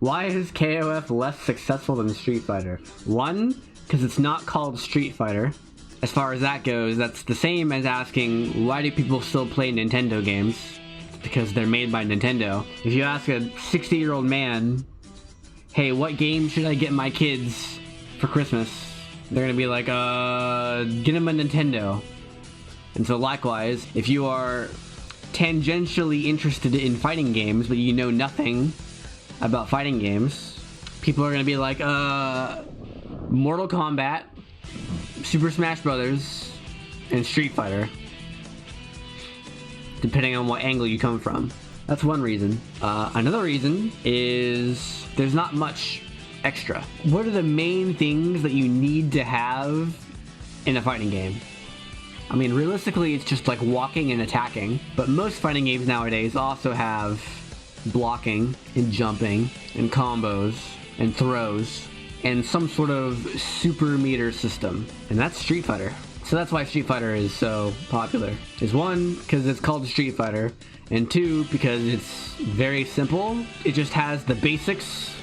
Why is KoF less successful than Street Fighter? One, because it's not called Street Fighter. As far as that goes, that's the same as asking, why do people still play Nintendo games? Because they're made by Nintendo. If you ask a 60-year-old man, hey, what game should I get my kids for Christmas? They're gonna be like, get them a Nintendo. And so likewise, if you are tangentially interested in fighting games, but you know nothing about fighting games, people are gonna be like, Mortal Kombat, Super Smash Brothers, and Street Fighter, depending on what angle you come from. That's one reason. Another reason is there's not much extra. What are the main things that you need to have in a fighting game? I mean, realistically, it's just like walking and attacking, but most fighting games nowadays also have blocking and jumping and combos and throws and some sort of super meter system, and that's Street Fighter. So that's why Street Fighter is so popular. Is one, because it's called Street Fighter, and two, because it's very simple. It just has the basics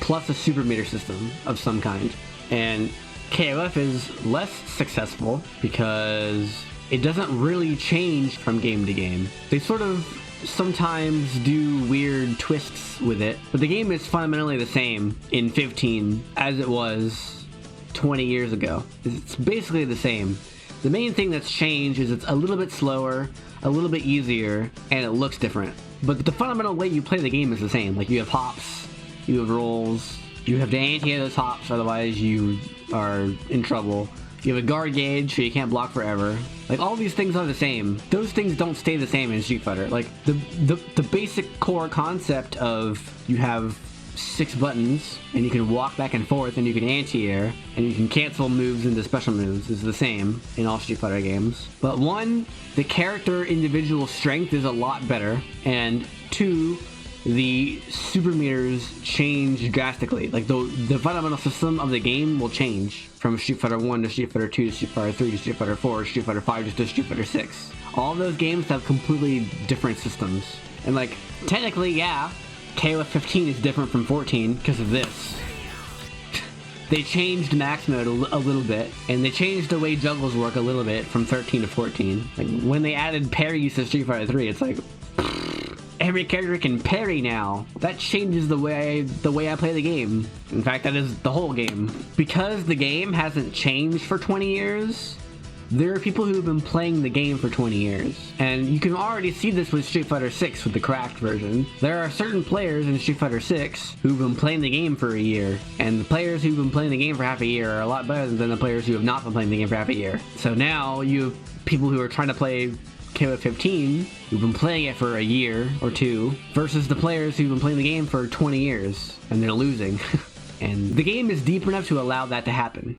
plus a super meter system of some kind. And KoF is less successful because it doesn't really change from game to game. They sort of sometimes do weird twists with it, but the game is fundamentally the same in 15 as it was 20 years ago. It's basically the same. The main thing that's changed is it's a little bit slower, a little bit easier, and it looks different. But the fundamental way you play the game is the same. Like, you have hops, you have rolls, you have to anti those hops, otherwise you are in trouble. You have a guard gauge, so you can't block forever. Like, all these things are the same. Those things don't stay the same in Street Fighter. Like, the basic core concept of you have 6 buttons, and you can walk back and forth, and you can anti-air, and you can cancel moves into special moves is the same in all Street Fighter games. But one, the character individual strength is a lot better, and two, the super meters change drastically. Like, the fundamental system of the game will change from Street Fighter 1 to Street Fighter 2 to Street Fighter 3 to Street Fighter 4 to Street Fighter 5 to Street Fighter 6. All those games have completely different systems. And, like, technically, yeah, KoF 15 is different from 14 because of this. They changed max mode a little bit, and they changed the way juggles work a little bit from 13 to 14. Like, when they added parries to Street Fighter 3, it's like, every character can parry now. That changes the way I play the game. In fact, that is the whole game. Because the game hasn't changed for 20 years, there are people who have been playing the game for 20 years. And you can already see this with Street Fighter 6 with the cracked version. There are certain players in Street Fighter 6 who've been playing the game for a year. And the players who've been playing the game for half a year are a lot better than the players who have not been playing the game for half a year. So now you have people who are trying to play KoF 15 who've been playing it for a year or two versus the players who've been playing the game for 20 years and they're losing. And the game is deep enough to allow that to happen.